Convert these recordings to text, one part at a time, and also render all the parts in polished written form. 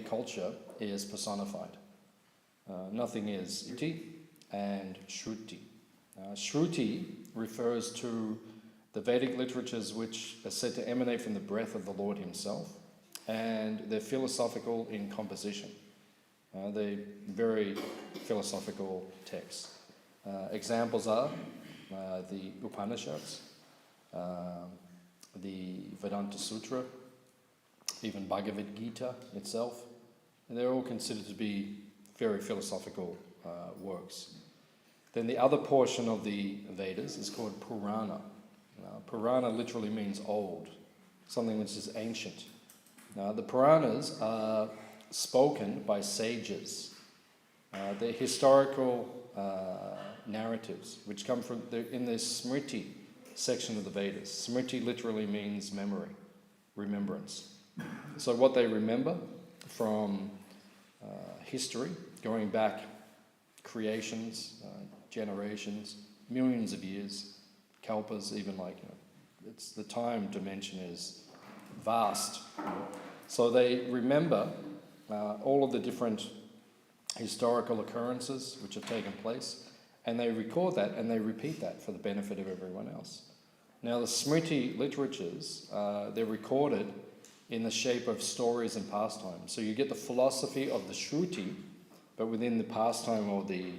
culture is personified. Nothing is Shruti and Shruti. Shruti refers to the Vedic literatures which are said to emanate from the breath of the Lord himself, and they're philosophical in composition. They're very philosophical texts. Examples are the Upanishads, the Vedanta Sutra, even Bhagavad Gita itself. And they're all considered to be very philosophical works. Then the other portion of the Vedas is called Purana. Purana literally means old, something which is ancient. Now, the Puranas are spoken by sages. They're historical narratives which come from in the Smriti section of the Vedas. Smriti literally means memory, remembrance. So what they remember from history, going back creations, generations, millions of years, kalpas, even it's the time dimension is vast. So they remember all of the different historical occurrences which have taken place, and they record that and they repeat that for the benefit of everyone else. Now the Smriti literatures, they're recorded in the shape of stories and pastimes. So you get the philosophy of the Shruti, but within the pastime or the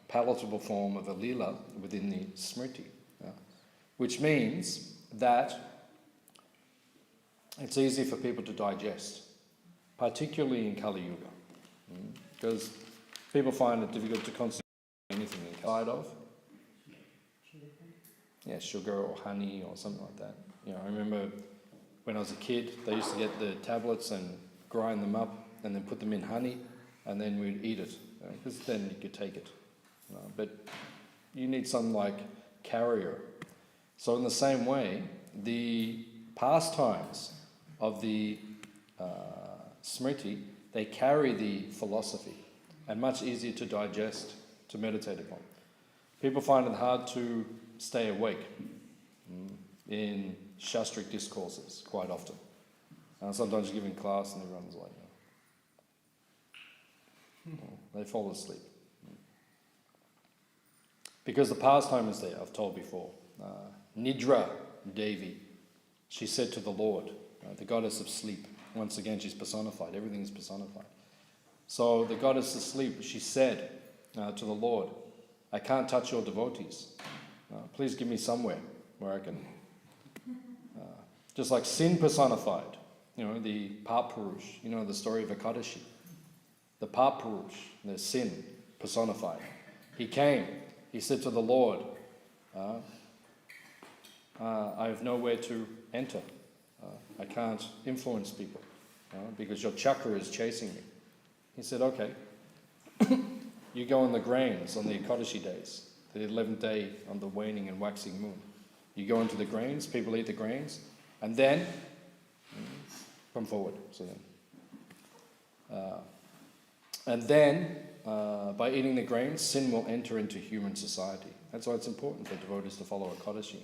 palatable form of a lila within the Smriti. Which means that it's easy for people to digest, particularly in Kali Yuga. Because people find it difficult to concentrate on anything inside of. Yeah, sugar or honey or something like that. I remember when I was a kid, they used to get the tablets and grind them up and then put them in honey, and then we'd eat it, because then you could take it. But you need some carrier. So in the same way, the pastimes of the Smriti, they carry the philosophy, and much easier to digest, to meditate upon. People find it hard to stay awake in Shastric discourses quite often. Sometimes you give in class and everyone's like, they fall asleep. Because the pastime is there, I've told before. Nidra Devi, she said to the Lord, the goddess of sleep. Once again, she's personified. Everything is personified. So the goddess of sleep, she said to the Lord, I can't touch your devotees. Please give me somewhere where I can... just like sin personified, the Papurush, the story of Ekadashi. The Papurush, the sin personified. He came, he said to the Lord, I have nowhere to enter. I can't influence people because your chakra is chasing me. He said, okay, you go on the grains on the Ekadashi days, the 11th day on the waning and waxing moon. You go into the grains, people eat the grains, and then come forward. So then, by eating the grains, sin will enter into human society. That's why it's important for devotees to follow Ekadashi.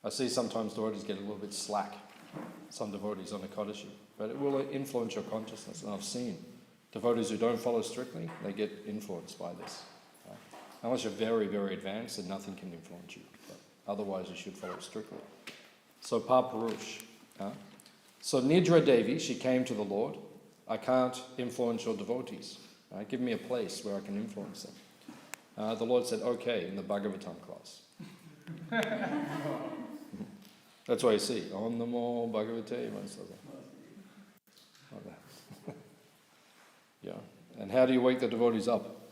I see sometimes devotees get a little bit slack, some devotees on Ekadashi, but it will influence your consciousness. And I've seen devotees who don't follow strictly, they get influenced by this. Unless you're very, very advanced, then nothing can influence you. But otherwise, you should follow strictly. So Papurush. So Nidra Devi, she came to the Lord. I can't influence your devotees. Give me a place where I can influence them. The Lord said, okay, in the Bhagavatam class. That's why you see, Om Namo Bhagavate Vasudevaya. Yeah. And how do you wake the devotees up?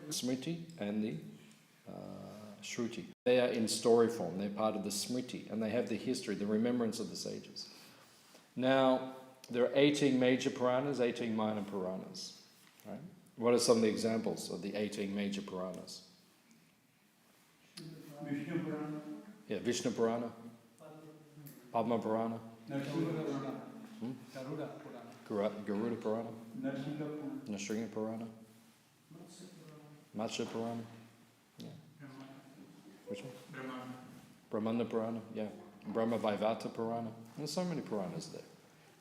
Smriti and the Shruti. They are in story form. They're part of the Smriti, and they have the history, the remembrance of the sages. Now, there are 18 major Puranas, 18 minor Puranas. Right? What are some of the examples of the 18 major Puranas? Vishnu Purana. Yeah, Vishnu Purana, Padma Purana, Garuda Purana, Nrsimha Purana, Matsya Purana, yeah. Which one? Brahmana Purana, yeah. Brahma Vaivata Purana. There's so many Puranas there.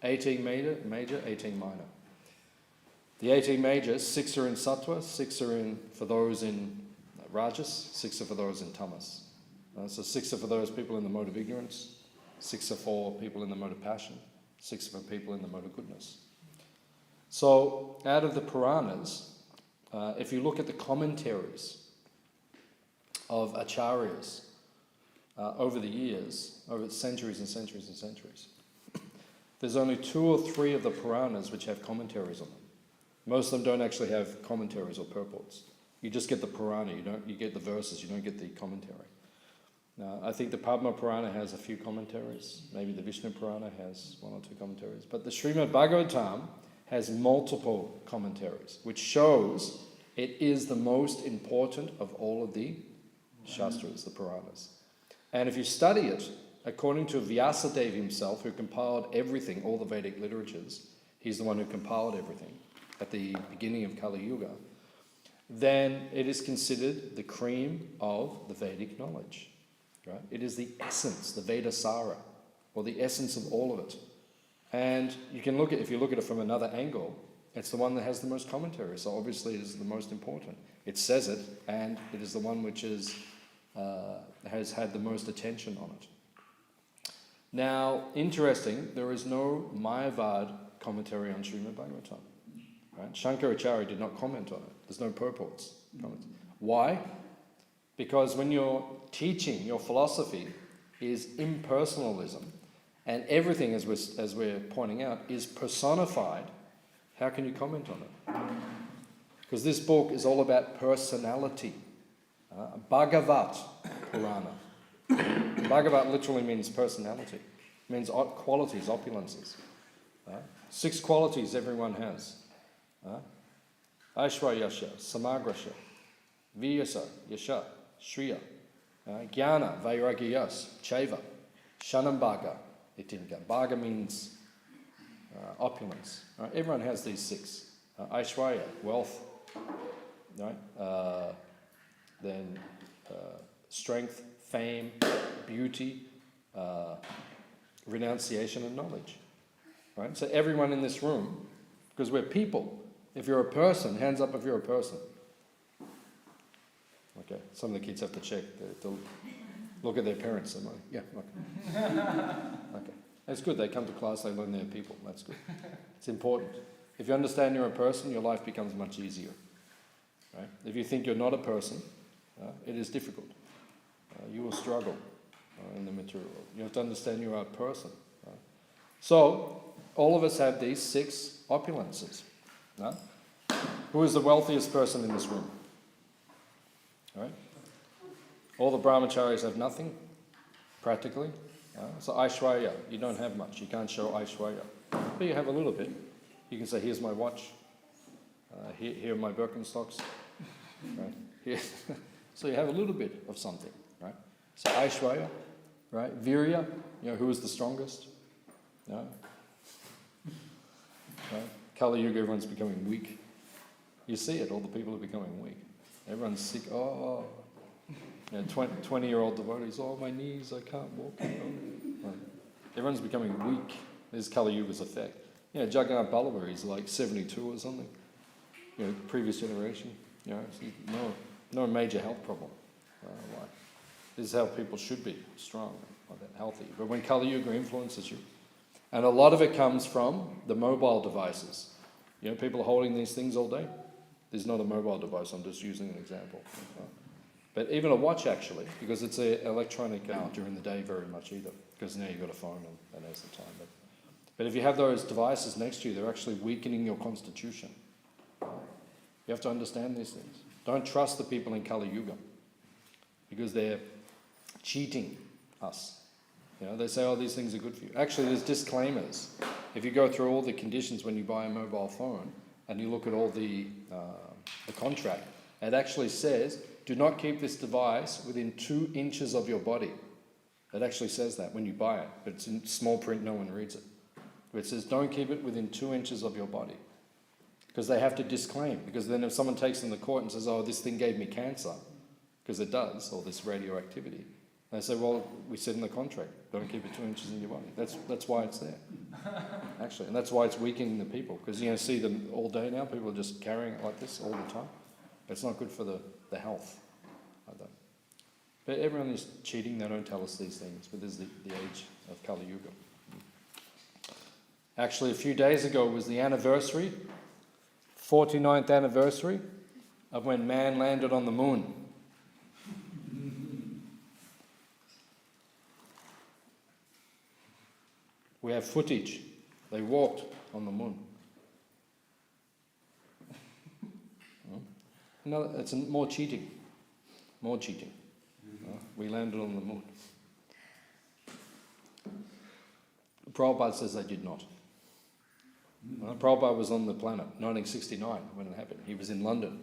18 major, 18 minor. The 18 majors, 6 are in Sattva, 6 are for those in Rajas, 6 are for those in Tamas. So 6 are for those people in the mode of ignorance, 6 are for people in the mode of passion, 6 are for people in the mode of goodness. So out of the Puranas, if you look at the commentaries of acharyas over the years, over centuries and centuries and centuries, there's only 2 or 3 of the Puranas which have commentaries on them. Most of them don't actually have commentaries or purports. You just get the Purana, you get the verses, you don't get the commentary. Now, I think the Padma Purana has a few commentaries. Maybe the Vishnu Purana has 1 or 2 commentaries. But the Srimad Bhagavatam has multiple commentaries, which shows it is the most important of all of the Shastras, the Puranas. And if you study it, according to Vyasadeva himself, who compiled everything, all the Vedic literatures, he's the one who compiled everything at the beginning of Kali Yuga, then it is considered the cream of the Vedic knowledge. Right? It is the essence, the Veda Sara, or the essence of all of it. And you can look at, if you look at it from another angle, it's the one that has the most commentary. So obviously it is the most important. It says it, and it is the one which has had the most attention on it. Now, interesting, there is no Mayavad commentary on Srimad Bhagavatam. Right? Shankaracharya did not comment on it. There's no purports. Comments. Why? Because when you're teaching, your philosophy is impersonalism, and everything, as we're pointing out, is personified, how can you comment on it? Because this book is all about personality. Bhagavat Purana. Bhagavat literally means personality. It means qualities, opulences. 6 qualities everyone has. Aishwaryasha, Samagrasha, Viyasa, Yasha, Shriya, Jnana, Vairagyas, Chaiva, Shanambhaga, Itinga. Bhaga means opulence. Right? Everyone has these 6. Aishwarya, wealth. Right? Then strength, fame, beauty, renunciation and knowledge. Right? So everyone in this room, because we're people, if you're a person, hands up if you're a person. Okay, some of the kids have to check. They'll look at their parents. They're like, yeah, okay. That's good. They come to class, they learn they're people. That's good. It's important. If you understand you're a person, your life becomes much easier. Right? If you think you're not a person, it is difficult. You will struggle in the material world. You have to understand you are a person. Right? So, all of us have these 6 opulences. Who is the wealthiest person in this room? Right? All the brahmacharis have nothing, practically. So Aishwarya, you don't have much. You can't show Aishwarya. But you have a little bit. You can say, here's my watch. Here are my Birkenstocks. Right? Here. So you have a little bit of something. Right? So Aishwarya, right? Virya, who is the strongest? No? Right? Kali Yuga, everyone's becoming weak. You see it, all the people are becoming weak. Everyone's sick. 20-year-old devotees, my knees, I can't walk. Right. Everyone's becoming weak. There's Kali Yuga's effect. Jagannath Ballabha, he's like 72 or something. Previous generation. No major health problem. This is how people should be, strong, like that, healthy. But when Kali Yuga influences you, and a lot of it comes from the mobile devices. People are holding these things all day. There's not a mobile device, I'm just using an example. But even a watch, actually, because it's an electronic during the day very much either, because now you've got a phone and there's the time. But if you have those devices next to you, they're actually weakening your constitution. You have to understand these things. Don't trust the people in Kali Yuga, because they're cheating us. They say, these things are good for you. Actually, there's disclaimers. If you go through all the conditions when you buy a mobile phone, and you look at all the contract, it actually says, do not keep this device within 2 inches of your body. It actually says that when you buy it, but it's in small print, no one reads it. But it says, don't keep it within 2 inches of your body. Because they have to disclaim. Because then if someone takes them to court and says, this thing gave me cancer, because it does, or this radioactivity, They say, well, we said in the contract, don't keep it 2 inches in your body. That's why it's there, actually. And that's why it's weakening the people. Because you see them all day now, people are just carrying it like this all the time. It's not good for the health like that. But everyone is cheating, they don't tell us these things. But this is the age of Kali Yuga. Actually, a few days ago was the anniversary, 49th anniversary of when man landed on the moon. We have footage. They walked on the moon. No, it's more cheating. More cheating. We landed on the moon. Prabhupada says they did not. Prabhupada was on the planet, 1969 when it happened. He was in London.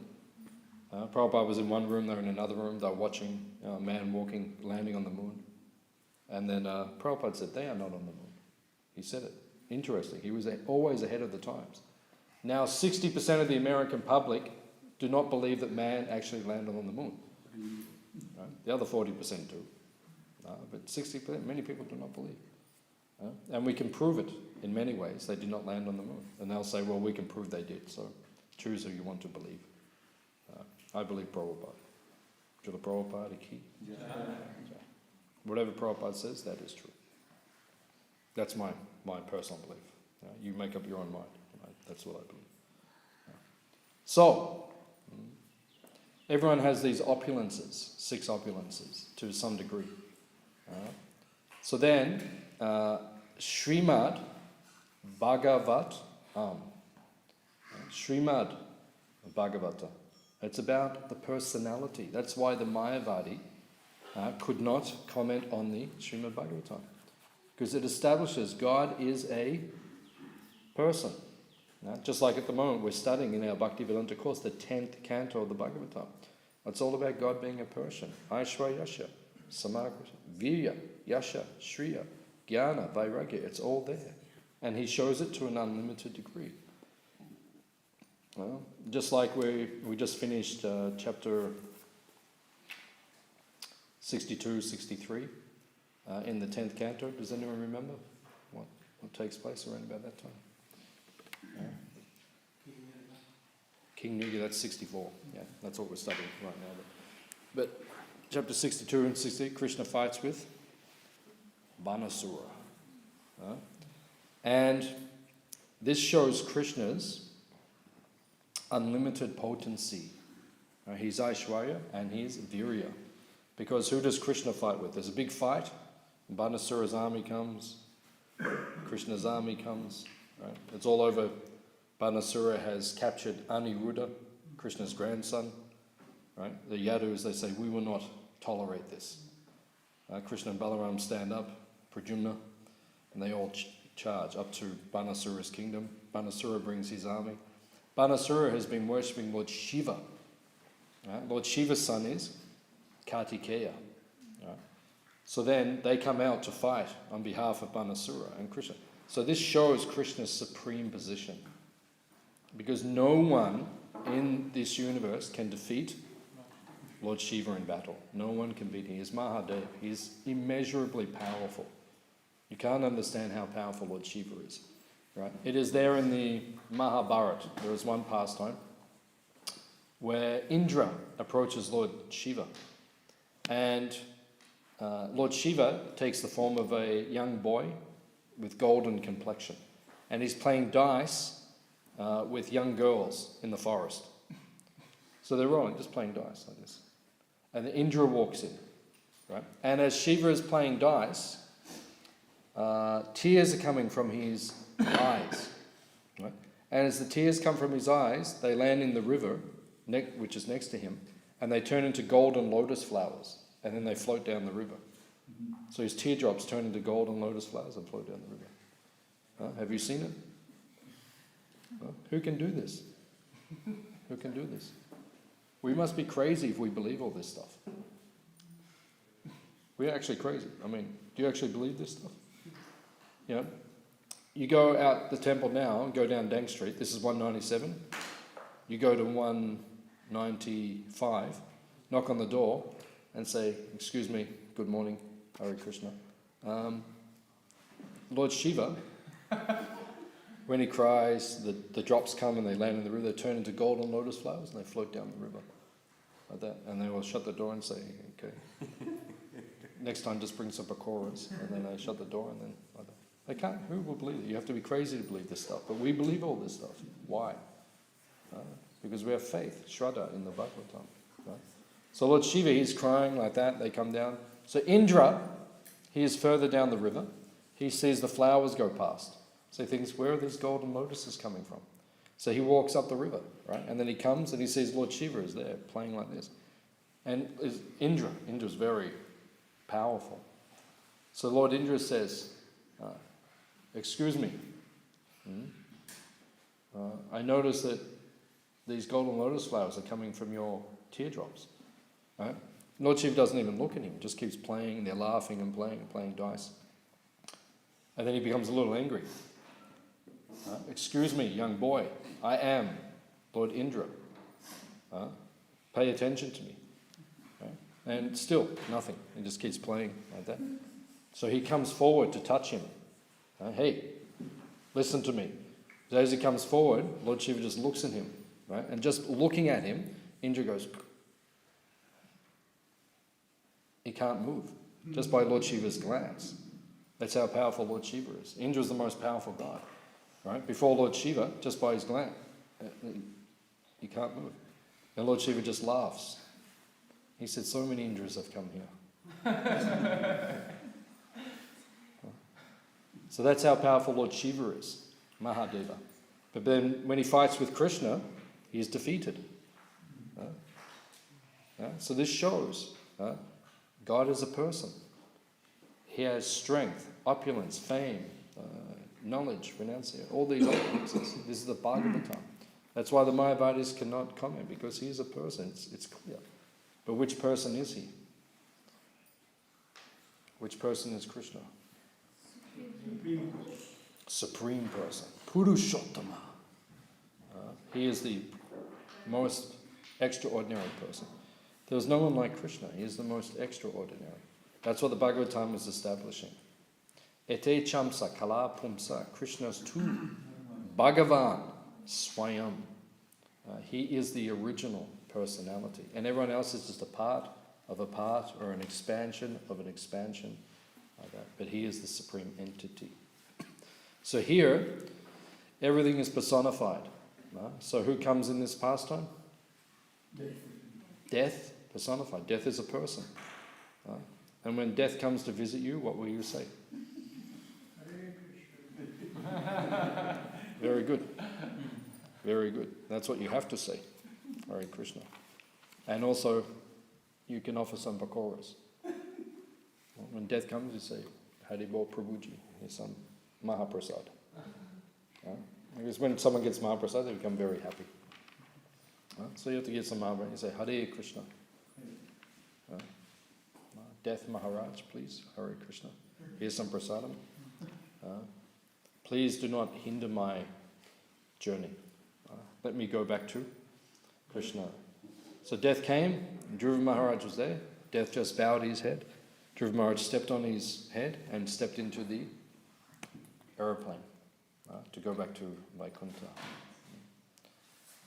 Prabhupada was in one room, they were in another room, they were watching a man walking, landing on the moon. And then Prabhupada said, they are not on the moon. He said it. Interesting. He was always ahead of the times. Now 60% of the American public do not believe that man actually landed on the moon. Right? The other 40% do. But 60%, many people do not believe. And we can prove it in many ways. They did not land on the moon. And they'll say, well, we can prove they did. So choose who you want to believe. I believe Prabhupada. Srila Prabhupada ki. Yeah. Whatever Prabhupada says, that is true. That's my personal belief. You make up your own mind. Right? That's what I believe. So, everyone has these opulences, 6 opulences, to some degree. So then, Srimad Bhagavatam. Srimad Bhagavatam. It's about the personality. That's why the Mayavadi could not comment on the Srimad Bhagavatam. Because it establishes God is a person. Just like at the moment we're studying in our Bhaktivedanta course the 10th canto of the Bhagavatam. It's all about God being a person. Aishwa Yasha, Samakrita, Virya, Yasha, Shriya, Jnana, Vairagya. It's all there. And he shows it to an unlimited degree. Well, just like we just finished chapter 62, 63. In the 10th canto. Does anyone remember what takes place around about that time? King Nuga, that's 64. Yeah, that's what we're studying right now. But chapter 62 and 68, Krishna fights with Banasura. And this shows Krishna's unlimited potency. He's Aishwarya and he's Virya. Because who does Krishna fight with? There's a big fight. Banasura's army comes, Krishna's army comes, right? It's all over. Banasura has captured Aniruddha, Krishna's grandson, right? The Yadus, they say, we will not tolerate this. Krishna and Balaram stand up, Pradyumna, and they all charge up to Banasura's kingdom. Banasura brings his army. Banasura has been worshipping Lord Shiva. Right? Lord Shiva's son is Kartikeya. Right? So then they come out to fight on behalf of Banasura and Krishna. So this shows Krishna's supreme position. Because no one in this universe can defeat Lord Shiva in battle. No one can beat him. He is Mahadev. He is immeasurably powerful. You can't understand how powerful Lord Shiva is. Right? It is there in the Mahabharata. There is one pastime where Indra approaches Lord Shiva. And Lord Shiva takes the form of a young boy with golden complexion. And he's playing dice with young girls in the forest. So they're rolling, just playing dice like this. And Indra walks in. Right? And as Shiva is playing dice, tears are coming from his eyes. Right? And as the tears come from his eyes, they land in the river, which is next to him, and they turn into golden lotus flowers. And then they float down the river. So his teardrops turn into golden lotus flowers and float down the river. Have you seen it? Who can do this? Who can do this? We must be crazy if we believe all this stuff. We're actually crazy. I mean, do you actually believe this stuff? You know, you go out the temple now and go down Dank Street. This is 197. You go to 195, knock on the door and say, excuse me, good morning, Hare Krishna. Lord Shiva, when he cries, the drops come and they land in the river, they turn into golden lotus flowers and they float down the river. Like that. And they will shut the door and say, okay, next time just bring some pakoras. And then they shut the door and then like that. They can't, who will believe it? You have to be crazy to believe this stuff. But we believe all this stuff. Why? Because we have faith, Shraddha, in the Bhagavatam. Right? So Lord Shiva, he's crying like that, they come down. So Indra, he is further down the river. He sees the flowers go past. So he thinks, where are these golden lotuses coming from? So he walks up the river, right? And then he comes and he sees Lord Shiva is there, playing like this. And Indra's very powerful. So Lord Indra says, excuse me, I notice that these golden lotus flowers are coming from your teardrops. Right? Lord Shiva doesn't even look at him, just keeps playing, and they're laughing and playing dice. And then he becomes a little angry. Excuse me, young boy, I am Lord Indra. Pay attention to me. And still, nothing. He just keeps playing like that. So he comes forward to touch him. Hey, listen to me. So as he comes forward, Lord Shiva just looks at him. Right? And just looking at him, Indra goes, he can't move. Just by Lord Shiva's glance. That's how powerful Lord Shiva is. Indra is the most powerful god. Right? Before Lord Shiva, just by his glance, he can't move. And Lord Shiva just laughs. He said, so many Indras have come here. So that's how powerful Lord Shiva is, Mahadeva. But then when he fights with Krishna, he is defeated. So this shows God is a person. He has strength, opulence, fame, knowledge, renunciation, all these opulences. This is the Bhagavatam. That's why the Mayavadis cannot comment, because he is a person. It's clear. But which person is he? Which person is Krishna? Supreme person. Purushottama. He is the most extraordinary person. There's no one like Krishna. He is the most extraordinary. That's what the Bhagavatam is establishing. Ete chamsa kala pumsa. Krishna's tu. Bhagavan swayam. He is the original personality. And everyone else is just a part of a part, or an expansion of an expansion. Like that. But he is the supreme entity. So here, everything is personified. So who comes in this pastime? Death personified. Death is a person. And when death comes to visit you, what will you say? Very good. Very good. That's what you have to say. Hare Krishna. And also, you can offer some pakoras. When death comes, you say, Haribol Prabhuji, here's some Mahaprasad. Because when someone gets Mahaprasad, they become very happy. So you have to get some Mahaprasad. You say, Hare Krishna. Death Maharaj, please. Hare Krishna. Here's some prasadam. Please do not hinder my journey. Let me go back to Krishna. So death came, and Dhruva Maharaj was there. Death just bowed his head. Dhruva Maharaj stepped on his head and stepped into the aeroplane to go back to Vaikuntha.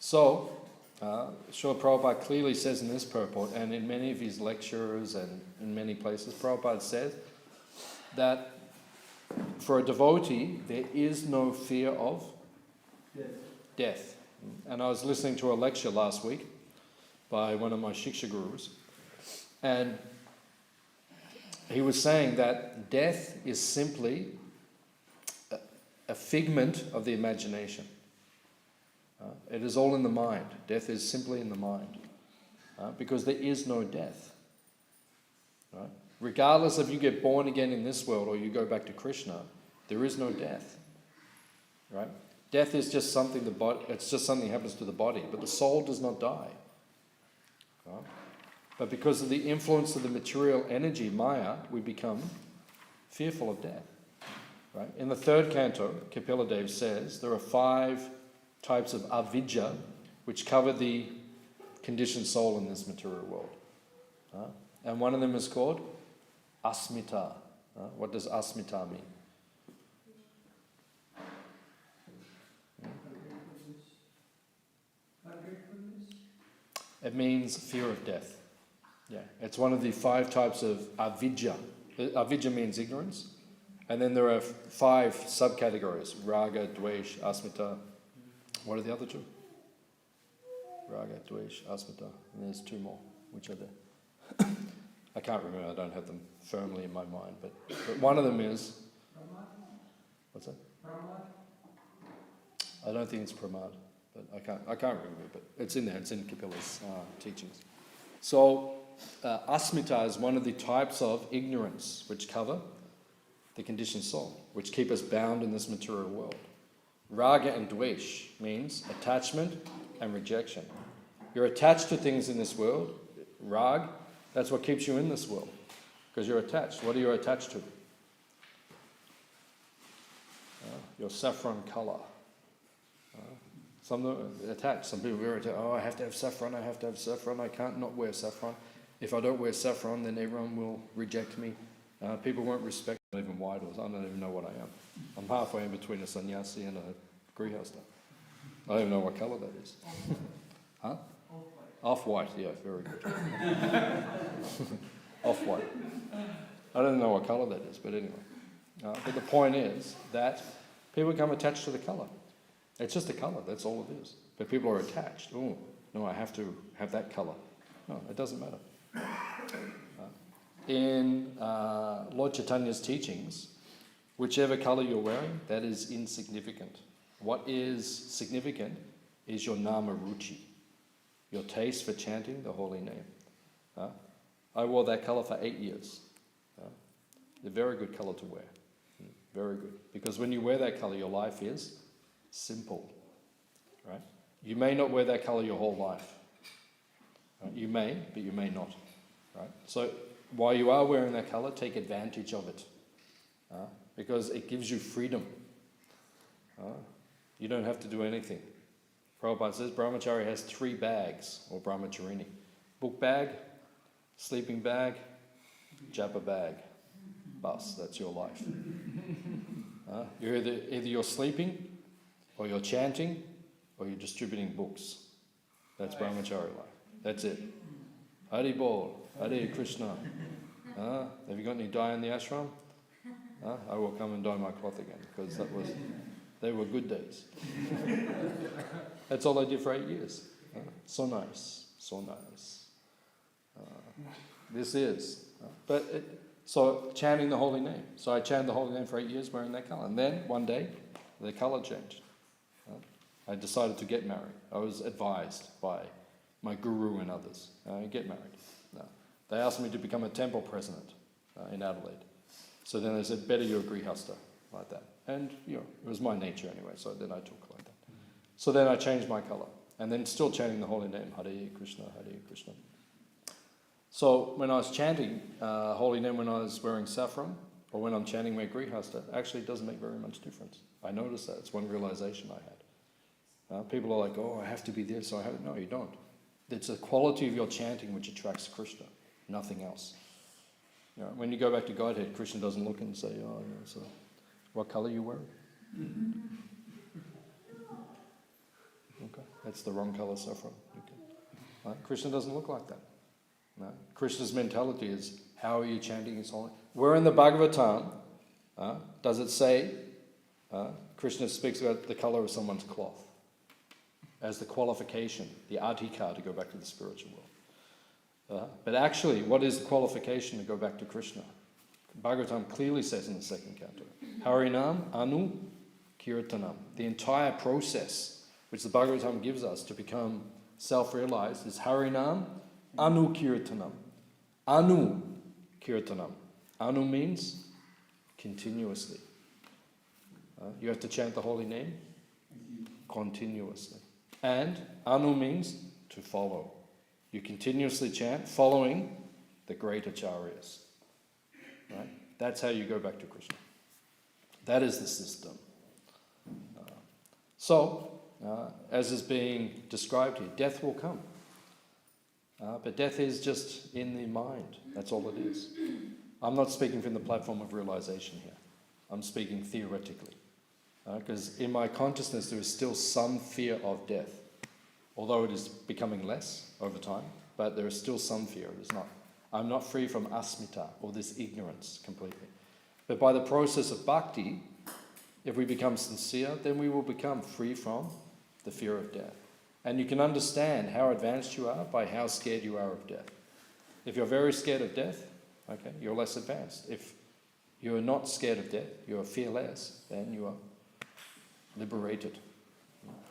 So, Srila Prabhupada clearly says in this purport, and in many of his lectures and in many places, Prabhupada says that for a devotee, there is no fear of death. And I was listening to a lecture last week by one of my Shiksha gurus, and he was saying that death is simply a figment of the imagination. It is all in the mind. Death is simply in the mind. Because there is no death. Right? Regardless if you get born again in this world or you go back to Krishna, there is no death. Right? Death is just something it's just something that happens to the body, but the soul does not die. Right? But because of the influence of the material energy, Maya, we become fearful of death. Right? In the third canto, Kapila Dev says there are 5 types of avidya which cover the conditioned soul in this material world. And one of them is called Asmita. What does asmita mean? It means fear of death. Yeah, it's one of the 5 types of avidya. Avidya means ignorance. And then there are 5 subcategories. Raga, dvesh, asmita. What are the other 2? Raga, dvesh, asmita. And there's 2 more. Which are there? I can't remember. I don't have them firmly in my mind. But one of them is... What's that? I don't think it's pramad. But I can't remember. But it's in there. It's in Kapila's teachings. So asmita is one of the types of ignorance which cover the conditioned soul, which keep us bound in this material world. Raga and dvesh means attachment and rejection. You're attached to things in this world. Rag, that's what keeps you in this world, because you're attached. What are you attached to? Your saffron colour. Some attached. Some people are attached. Oh, I have to have saffron. I have to have saffron. I can't not wear saffron. If I don't wear saffron, then everyone will reject me. People won't respect me. Even white, or I don't even know what I am. I'm halfway in between a sannyasi and a grihasta. I don't even know what colour that is. Huh? Off-white, yeah, very good. Off-white. I don't know what colour that is, but anyway. But the point is that people become attached to the colour. It's just a colour, that's all it is. But people are attached. Oh, no, I have to have that colour. No, it doesn't matter. In Lord Chaitanya's teachings, whichever colour you're wearing, that is insignificant. What is significant is your nama ruchi, your taste for chanting the holy name. I wore that colour for 8 years. A very good colour to wear. Very good. Because when you wear that colour, your life is simple. Right? You may not wear that colour your whole life. Right? You may, but you may not. Right? So while you are wearing that colour, take advantage of it. Because it gives you freedom. You don't have to do anything. Prabhupada says brahmachari has 3 bags, or brahmacharini. Book bag, sleeping bag, japa bag. Bus, that's your life. You're either you're sleeping, or you're chanting, or you're distributing books. That's brahmachari life. That's it. Hari Bol, Hare Krishna. Have you got any dye in the ashram? I will come and dye my cloth again, because they were good days. That's all I did for 8 years. So nice, so nice. This is. So chanting the holy name. So I chanted the holy name for 8 years wearing that colour. And then one day, the colour changed. I decided to get married. I was advised by my guru and others. Get married. They asked me to become a temple president in Adelaide. So then they said, better you agree, Hasta, like that. And, it was my nature anyway, so then I took like that. So then I changed my colour. And then still chanting the holy name, Hare Krishna, Hare Krishna. So when I was chanting holy name when I was wearing saffron, or when I'm chanting my grihasta, actually it doesn't make very much difference. I noticed that. It's one realization I had. People are like, oh, I have to be this, so I have... No, you don't. It's the quality of your chanting which attracts Krishna, nothing else. When you go back to Godhead, Krishna doesn't look and say, oh, so what colour are you wearing? Okay, that's the wrong colour saffron. Okay. Krishna doesn't look like that. No. Krishna's mentality is, how are you chanting his holy? Where in the Bhagavatam does it say Krishna speaks about the colour of someone's cloth as the qualification, the adhikar to go back to the spiritual world? But actually, what is the qualification to go back to Krishna? Bhagavatam clearly says in the 2nd canto, Harinam Anu Kirtanam. The entire process which the Bhagavatam gives us to become self-realized is Harinam Anu Kirtanam. Anu Kirtanam. Anu means continuously. You have to chant the holy name continuously. And Anu means to follow. You continuously chant following the great acharyas. Right? That's how you go back to Krishna. That is the system. As is being described here, death will come. But death is just in the mind. That's all it is. I'm not speaking from the platform of realization here. I'm speaking theoretically. Because in my consciousness there is still some fear of death. Although it is becoming less over time, but there is still some fear. It is not. I'm not free from asmita, or this ignorance, completely. But by the process of bhakti, if we become sincere, then we will become free from the fear of death. And you can understand how advanced you are by how scared you are of death. If you're very scared of death, okay, you're less advanced. If you're not scared of death, you're fearless, then you are liberated.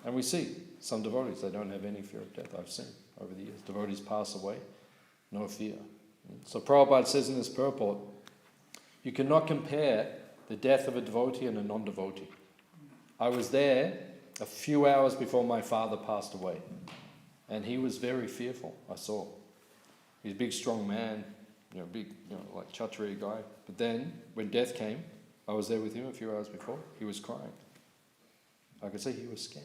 And we see some devotees, they don't have any fear of death. I've seen over the years. Devotees pass away, no fear. So Prabhupada says in this purport, you cannot compare the death of a devotee and a non-devotee. I was there a few hours before my father passed away, and he was very fearful, I saw. He's a big, strong man, big, like Kshatriya guy. But then, when death came, I was there with him a few hours before, he was crying. I could see he was scared.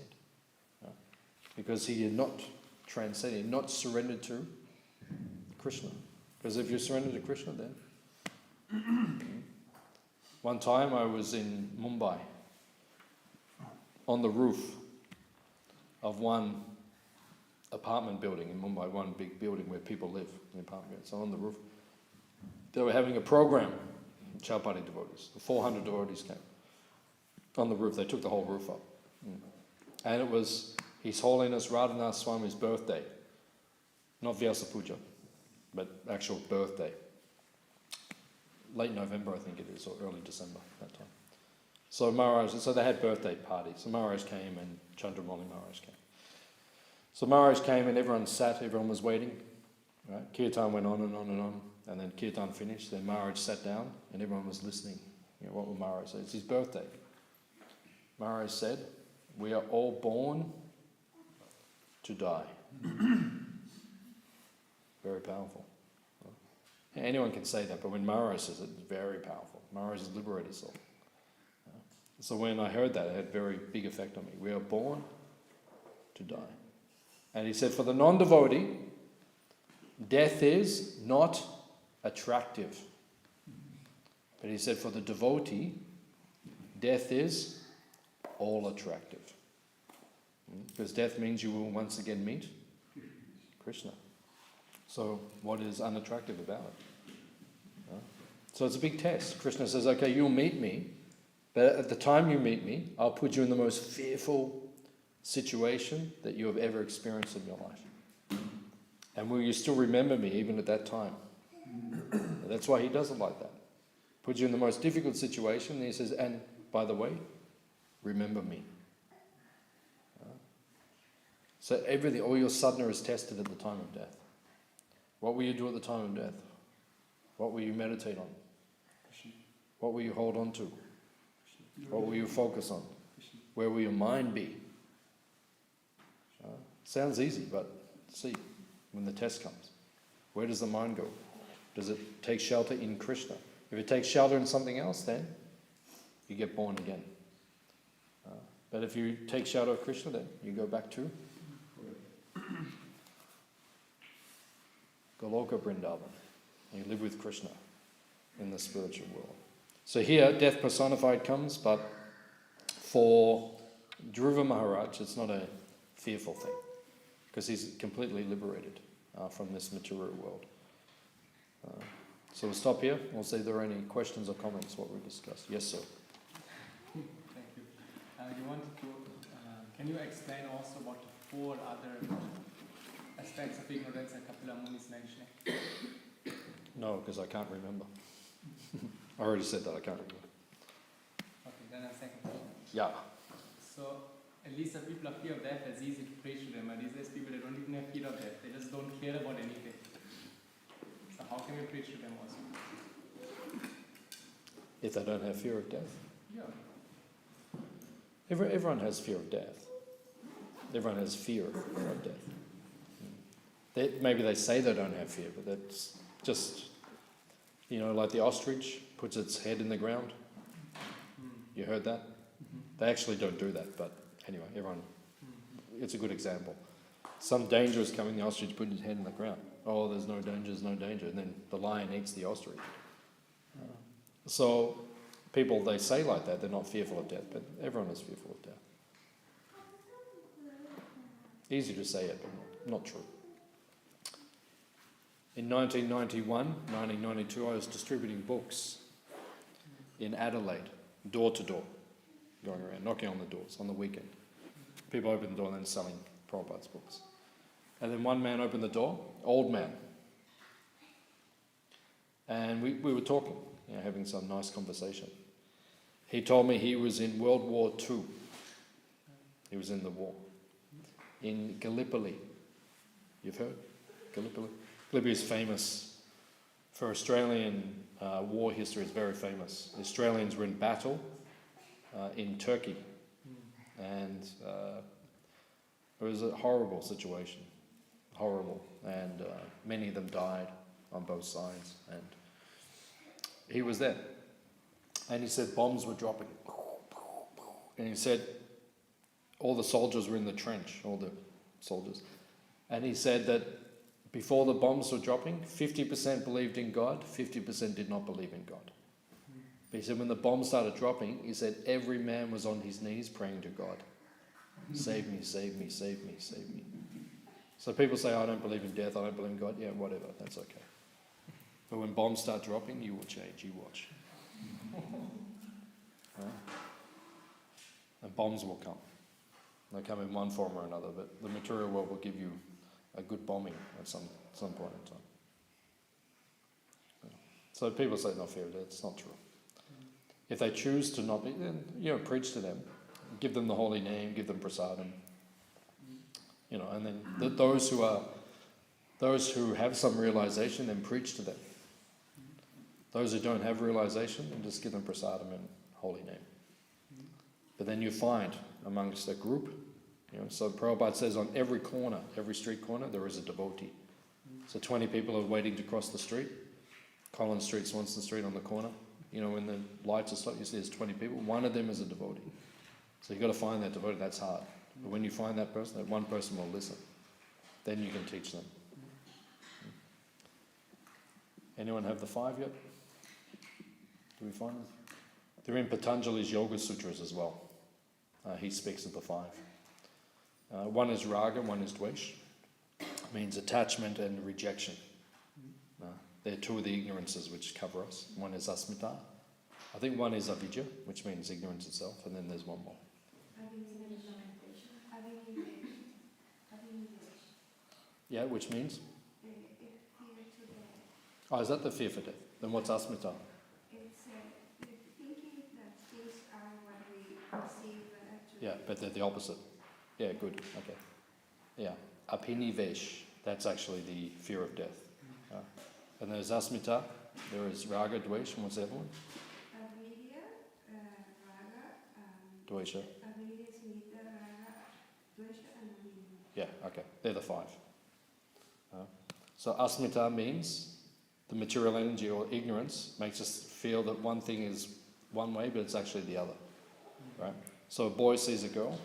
Because he had not transcended, not surrendered to Krishna. Because if you surrender to Krishna, then... One time I was in Mumbai, on the roof of one apartment building in Mumbai, one big building where people live in apartments. So on the roof, they were having a program, Chowpatty devotees. 400 devotees came. On the roof, they took the whole roof up. And it was His Holiness Radhanath Swami's birthday. Not Vyasa Puja, but actual birthday. Late November, I think it is, or early December, that time. So they had birthday parties. So Maharaj came and Chandramali Maharaj came. So Maharaj came and everyone sat, everyone was waiting. Right? Kirtan went on and on and on. And then Kirtan finished. Then Maharaj sat down and everyone was listening. What would Maharaj say? It's his birthday. Maharaj said, we are all born to die. Very powerful. Anyone can say that, but when Maharaj says it, it's very powerful. Maharaj has liberated us all. So when I heard that, it had a very big effect on me. We are born to die. And he said, for the non-devotee, death is not attractive. But he said, for the devotee, death is all attractive. Because death means you will once again meet Krishna. So what is unattractive about it? So it's a big test. Krishna says, okay, you'll meet me, but at the time you meet me, I'll put you in the most fearful situation that you have ever experienced in your life. And will you still remember me even at that time? That's why he does it like that. Put you in the most difficult situation, and he says, and by the way, remember me. So everything, all your sadhana is tested at the time of death. What will you do at the time of death? What will you meditate on? What will you hold on to? What will you focus on? Where will your mind be? Sounds easy, but see, when the test comes, where does the mind go? Does it take shelter in Krishna? If it takes shelter in something else, then you get born again. But if you take shelter of Krishna, then you go back to Goloka Vrindavan. You live with Krishna in the spiritual world. So here, death personified comes, but for Dhruva Maharaj, it's not a fearful thing, because he's completely liberated from this material world. So we'll stop here. We'll see if there are any questions or comments what we discussed. Yes, sir. Thank you. Can you explain also what the 4 other aspects of ignorance that Kapila Muni is mentioning? No, because I can't remember. I already said that, I can't remember. Okay, then a second question. Yeah. So, at least the people of fear of death, it's easy to preach to them, but these people that don't even have fear of death, they just don't care about anything. So how can we preach to them also? If they don't have fear of death? Yeah. Everyone has fear of death. Everyone has fear of death. Maybe they say they don't have fear, but that's just, like the ostrich puts its head in the ground. You heard that? They actually don't do that, but anyway, it's a good example. Some danger is coming, the ostrich puts its head in the ground. Oh, there's no danger, and then the lion eats the ostrich. So people, they say like that, they're not fearful of death, but everyone is fearful of death. Easy to say it, but not true. In 1992, I was distributing books in Adelaide, door to door, going around, knocking on the doors on the weekend. People opened the door and then selling Prabhupada's books. And then one man opened the door, old man. And we were talking, having some nice conversation. He told me he was in World War II. He was in the war. In Gallipoli. You've heard? Gallipoli? Gallipoli is famous for Australian war history. It's very famous. The Australians were in battle in Turkey. And it was a horrible situation. Horrible. And many of them died on both sides. And he was there. And he said bombs were dropping. And he said all the soldiers were in the trench, all the soldiers. And he said that before the bombs were dropping, 50% believed in God, 50% did not believe in God. But he said when the bombs started dropping, he said every man was on his knees praying to God. Save me, save me, save me, save me. So people say, I don't believe in death, I don't believe in God. Yeah, whatever, that's okay. But when bombs start dropping, you will change, you watch. And bombs will come. They come in one form or another, but the material world will give you a good bombing at some point in time. So people say not fear of death, it's not true. If they choose to not be, then preach to them, give them the holy name, give them prasadam, and then those who have some realization, then preach to them. Those who don't have realization, then just give them prasadam and holy name. But then you find amongst a group, so Prabhupada says on every corner, every street corner, there is a devotee. So 20 people are waiting to cross the street, Collins Street, Swanston Street on the corner. When the lights are stopped, you see there's 20 people. One of them is a devotee. So you've got to find that devotee. That's hard. But when you find that person, that one person will listen. Then you can teach them. Anyone have the 5 yet? Do we find them? They're in Patanjali's Yoga Sutras as well. He speaks of the 5. One is raga, one is dvesh. Means attachment and rejection. They're 2 of the ignorances which cover us. One is asmita. I think one is avidya, which means ignorance itself, and then there's one more. Yeah, which means? Oh, is that the fear for death? Then what's asmita? It's thinking that things are what we perceive, but actually... Yeah, but they're the opposite. Yeah, good. Okay. Yeah. Apinivesh, that's actually the fear of death. And there's asmita, there is raga, dvesh, and what's the other one? Avidya, raga, Dvesha. avidya, smita, raga, dvesha, and avidya. Yeah, okay. They're the 5. So asmita means the material energy or ignorance makes us feel that one thing is one way, but it's actually the other. Right? So a boy sees a girl,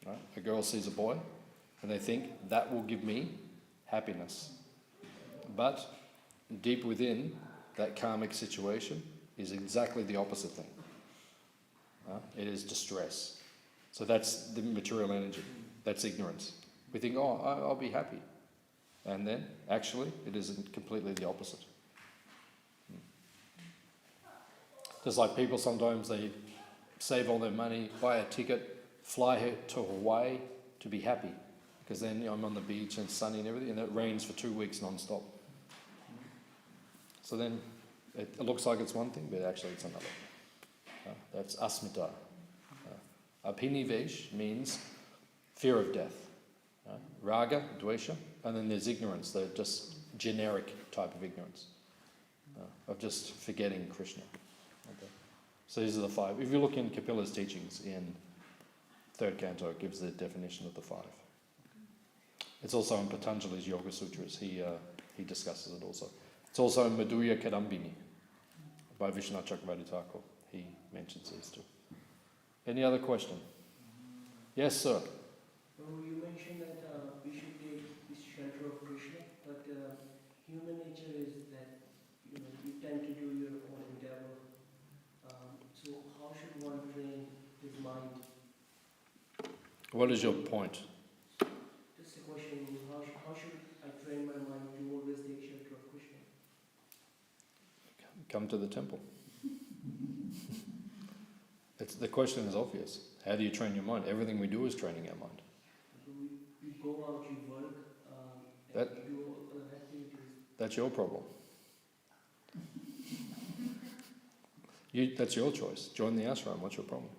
right? A girl sees a boy, and they think that will give me happiness. But deep within that karmic situation is exactly the opposite thing. It is distress. So that's the material energy. That's ignorance. We think, I'll be happy. And then, actually, it is completely the opposite. Just like people sometimes, they save all their money, buy a ticket, fly to Hawaii to be happy. Because then I'm on the beach and sunny and everything, and it rains for 2 weeks non-stop. So then it looks like it's one thing, but actually it's another. That's asmita. Apinivesh means fear of death. Raga, dvesha, and then there's ignorance, the just generic type of ignorance, of just forgetting Krishna. Okay. So these are the 5. If you look in Kapila's teachings in 3rd canto, it gives the definition of the 5. It's also in Patanjali's Yoga Sutras. He discusses it also. It's also in Madhurya Kadambini by Vishwanath Chakravarti Thakur. He mentions these 2. Any other question? Yes, sir. So you mentioned that we should take this shelter of Krishna, but human nature is that you tend to do your own endeavor What is your point? Just a question, how should I train my mind to always take shelter of Krishna? Come to the temple. The question is obvious. How do you train your mind? Everything we do is training our mind. So you go out, you work, That- and you do all other activities. That's your problem. That's your choice. Join the ashram. What's your problem?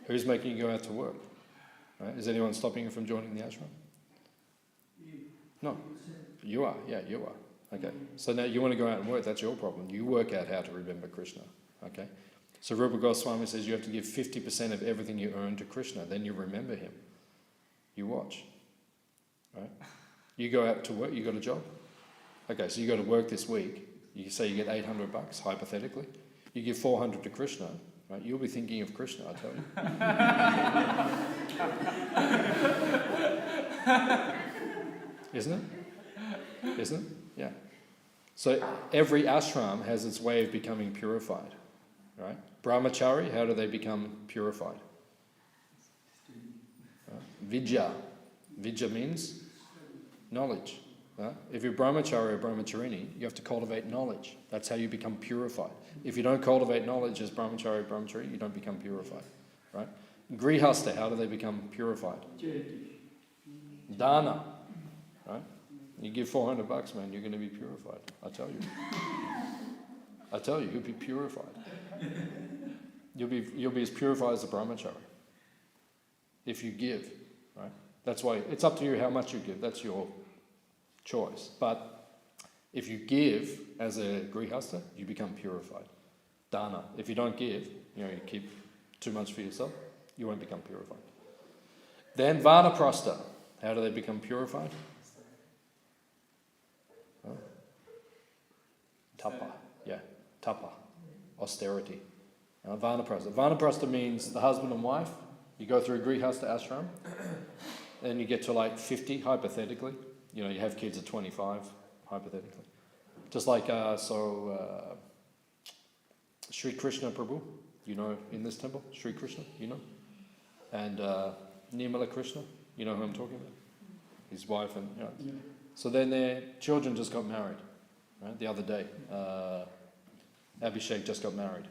Who's making you go out to work? Right? Is anyone stopping you from joining the ashram? No. You are. Yeah, you are. Okay. So now you want to go out and work. That's your problem. You work out how to remember Krishna. Okay. So Rupa Goswami says you have to give 50% of everything you earn to Krishna. Then you remember him. You watch. Right? You go out to work. You got a job. Okay. So you got to work this week. You say you get $800, hypothetically. You give 400 to Krishna, right? You'll be thinking of Krishna, I tell you. Isn't it? Isn't it? Yeah. So every ashram has its way of becoming purified, right? Brahmachari, how do they become purified? Vidya. Vidya means knowledge. If you're brahmachari or brahmacharini, you have to cultivate knowledge. That's how you become purified. If you don't cultivate knowledge as brahmachari or brahmachari, you don't become purified. Right? Grihasta, how do they become purified? Dana. Right? You give $400, man, you're going to be purified. I tell you. I tell you, you'll be purified. You'll be as purified as a brahmachari. If you give. Right? That's why it's up to you how much you give. That's your choice. But if you give as a grihasta, you become purified. Dana. If you don't give, you keep too much for yourself, you won't become purified. Then vanaprastha. How do they become purified? Tapa. Yeah, tapa. Austerity. Vanaprastha. Vanaprastha means the husband and wife. You go through grihasta ashram, then you get to like 50, hypothetically. You have kids at 25, hypothetically. Just like, Sri Krishna Prabhu, in this temple, Sri Krishna, and Nirmala Krishna, you know who I'm talking about? His wife and, So then their children just got married, right, the other day. Abhishek just got married,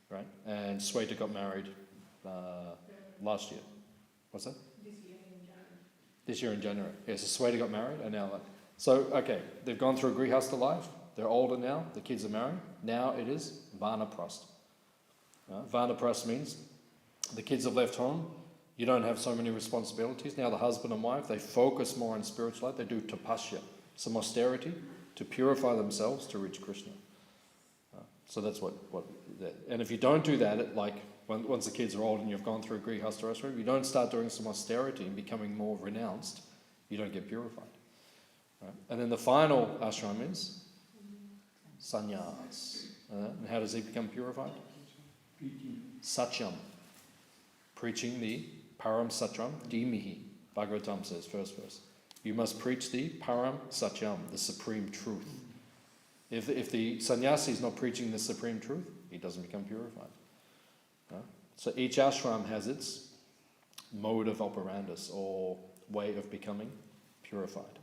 right, and Sweta got married last year. What's that? This year in January. Yeah, so Sweta got married and now okay, they've gone through a grihasta life, they're older now, the kids are married, now it is vanaprastha. Vanaprastha means the kids have left home, you don't have so many responsibilities, now the husband and wife, they focus more on spiritual life, they do tapasya, some austerity to purify themselves to reach Krishna. So that's and if you don't do that, once the kids are old and you've gone through grihasta ashram, you don't start doing some austerity and becoming more renounced, you don't get purified. Right? And then the final ashram is sannyas. And how does he become purified? Satyam. Preaching the param satyam dhimihi. Bhagavatam says, first verse. You must preach the param satyam, the supreme truth. If the sannyasi is not preaching the supreme truth, he doesn't become purified. So each ashram has its mode of operandus or way of becoming purified.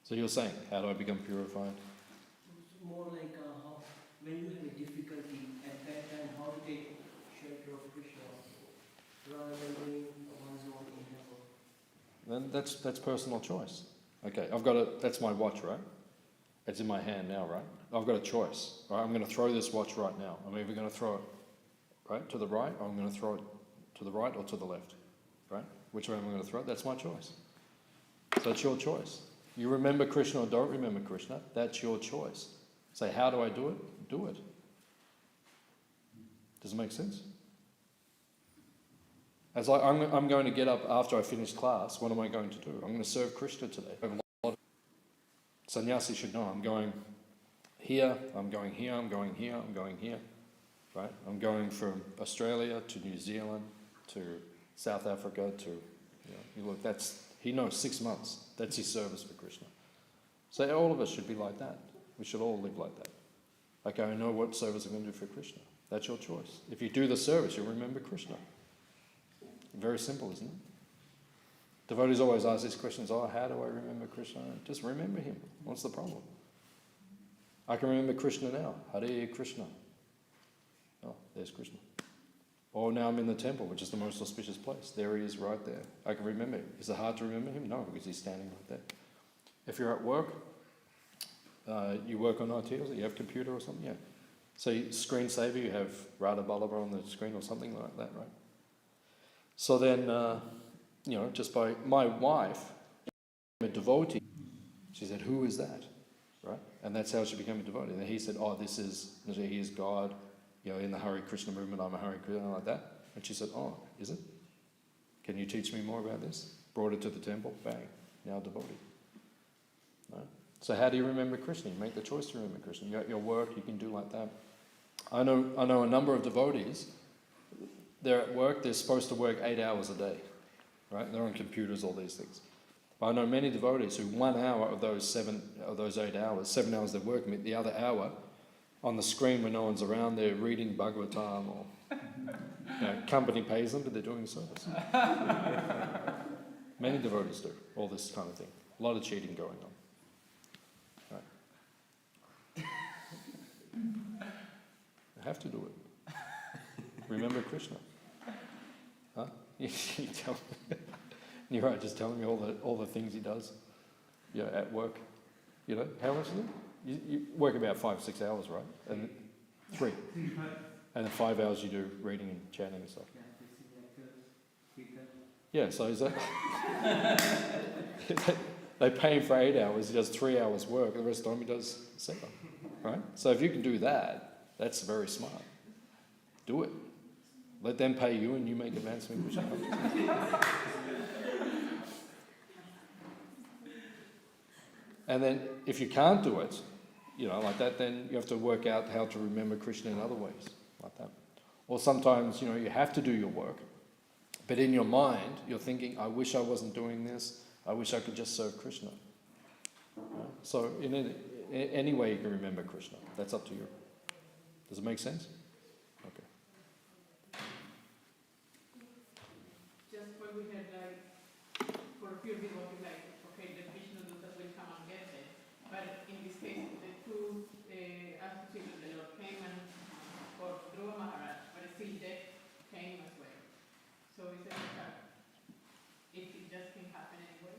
So you're saying, how do I become purified? It's more like when you have a difficulty at that time, how to take shelter of Krishna rather than doing one's own endeavor. Then that's personal choice. Okay, that's my watch, right? It's in my hand now, right? I've got a choice, right? I'm going to throw this watch right now. I'm either going to throw it right to the right, or I'm going to throw it to the right or to the left, right? Which way am I going to throw it? That's my choice. So it's your choice. You remember Krishna or don't remember Krishna, that's your choice. Say, how do I do it? Do it. Does it make sense? As I'm going to get up after I finish class, what am I going to do? I'm going to serve Krishna today. Sannyasi should know, I'm going here, I'm going here, I'm going here, I'm going here. Right? I'm going from Australia to New Zealand to South Africa to, he knows 6 months. That's his service for Krishna. So all of us should be like that. We should all live like that. Okay, I know what service I'm going to do for Krishna. That's your choice. If you do the service, you'll remember Krishna. Very simple, isn't it? Devotees always ask these questions, how do I remember Krishna? Just remember him. What's the problem? I can remember Krishna now. Hare Krishna. Oh, there's Krishna. Or now I'm in the temple, which is the most auspicious place. There he is right there. I can remember him. Is it hard to remember him? No, because he's standing right there. If you're at work, you work on IT, or you have computer or something, yeah. So screensaver, you have Radha Ballabha on the screen or something like that, right? So then, just by my wife, a devotee, she said, who is that? Right? And that's how she became a devotee. And he said, he is God, in the Hare Krishna movement, I'm a Hare Krishna, like that. And she said, is it? Can you teach me more about this? Brought her to the temple, bang, now devotee. Right? So how do you remember Krishna? You make the choice to remember Krishna. You at your work, you can do like that. I know a number of devotees, they're at work, they're supposed to work 8 hours a day. Right? They're on computers, all these things. But I know many devotees who 1 hour of those 8 hours, 7 hours they're working, the other hour on the screen when no one's around, they're reading Bhagavatam or company pays them, but they're doing service. Many devotees do all this kind of thing. A lot of cheating going on. Right. You have to do it. Remember Krishna. Huh? You're right, just telling me all the things he does. At work. How much is it? You work about 5-6 hours, right? And 3. And then 5 hours you do reading and chanting and stuff. Yeah, so is that they pay him for 8 hours, he does 3 hours work, and the rest of the time he does 7. Right? So if you can do that, that's very smart. Do it. Let them pay you and you make advancement Krishna. And then if you can't do it, like that, then you have to work out how to remember Krishna in other ways, like that. Or sometimes, you have to do your work, but in your mind, you're thinking, I wish I wasn't doing this, I wish I could just serve Krishna. So in any way you can remember Krishna, that's up to you. Does it make sense? Okay. Just what we had, for a few people, okay, the Krishna Dutas will come and get them. But in this case, the two associates, the Lord came and for Dhruva Maharaj, but still death came as well. So is it just can happen anyway?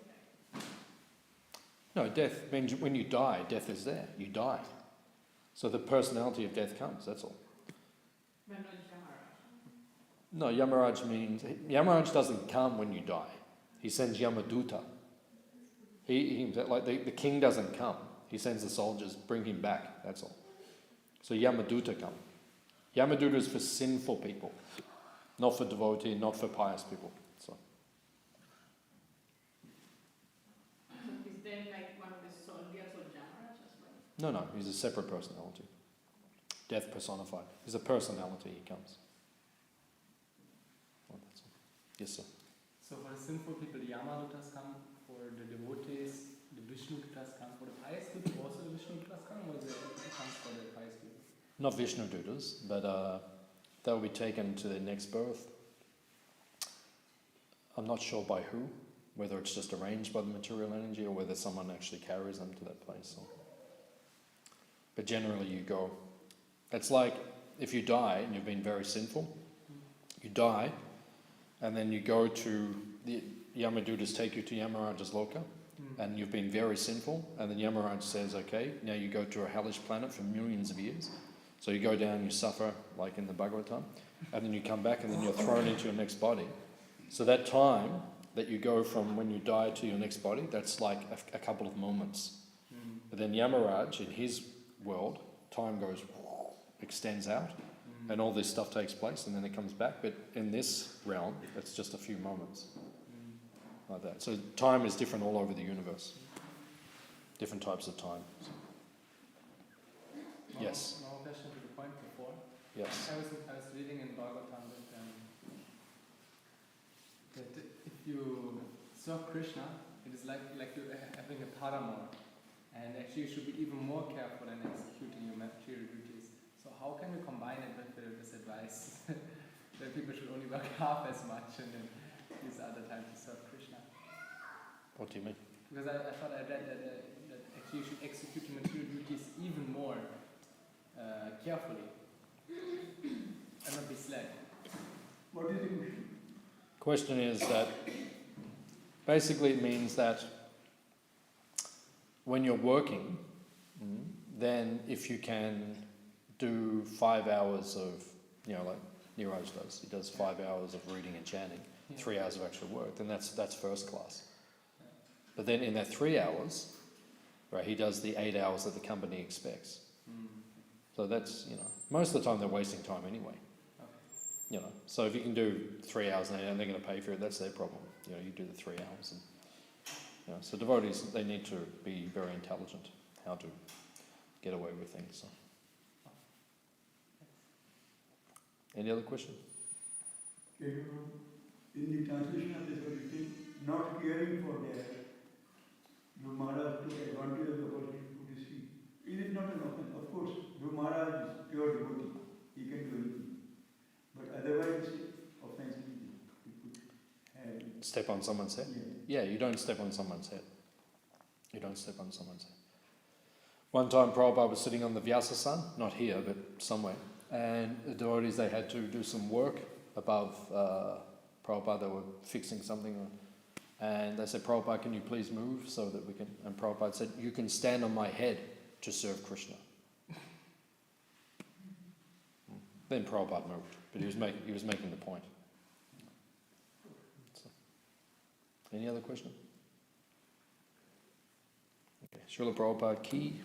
No, death means when you die, death is there. You die. So the personality of death comes, that's all. But not Yamaraj. No, Yamaraj means... Yamaraj doesn't come when you die. He sends Yamaduta. The king doesn't come. He sends the soldiers, bring him back, that's all. So Yamaduta come. Yamaduta is for sinful people. Not for devotee, not for pious people. So is there one of the soldiers of Yamaraj as well? No, he's a separate personality. Death personified. He's a personality, he comes. Well, that's all. Yes, sir. So for the sinful people, the Yamadutas come. For the devotees, the Vishnudutas come. For the pious people, also the Vishnudutas come, or is it comes for the pious people? Not Vishnudutas, but they'll be taken to their next birth. I'm not sure by who, whether it's just arranged by the material energy or whether someone actually carries them to that place. But generally you go. It's like if you die and you've been very sinful, you die, and then you go to the Yamadutas take you to Yamaraj's Loka, and you've been very sinful, and then Yamaraj says, okay, now you go to a hellish planet for millions of years. So you go down, you suffer, like in the Bhagavatam, and then you come back and then you're thrown into your next body. So that time that you go from when you die to your next body, that's like a couple of moments. But then Yamaraj, in his world, time goes, extends out, and all this stuff takes place, and then it comes back. But in this realm, it's just a few moments. Like that. So time is different all over the universe. Different types of time. Yes. One question to the point before. Yes. I was reading in Bhagavatam that if you serve Krishna, it is like you having a paramour, and actually you should be even more careful than executing your material duties. So how can we combine it with this advice that people should only work half as much and then these are the time to serve Krishna. What do you mean? Because I thought I read that actually you should execute the material duties even more carefully and not be slack. What is the question? Question is that basically it means that when you're working, then if you can do 5 hours of, like Niraj does, he does 5 hours of reading and chanting, 3 hours of actual work, then that's first class. But then in that 3 hours, right, he does the 8 hours that the company expects. So that's, most of the time they're wasting time anyway. So if you can do 3 hours and they're going to pay for it, that's their problem. You do the 3 hours. And, so devotees, they need to be very intelligent how to get away with things. So. Any other question? In the translation of this written, not caring for their Guru Maharaj took advantage of the opportunity to put his feet. It is not an offense. Of course, Guru Maharaj is pure devotee. He can do anything. But otherwise, it's offensive to put hand. Step on someone's head? Yeah, you don't step on someone's head. You don't step on someone's head. One time Prabhupada was sitting on the Vyasa-san, not here, but somewhere, and the devotees, they had to do some work above Prabhupada. They were fixing something, and they said, Prabhupada, can you please move so that we can... And Prabhupada said, you can stand on my head to serve Krishna. Then Prabhupada moved, but he was making the point. So, any other question? Okay, Srila Prabhupada ki.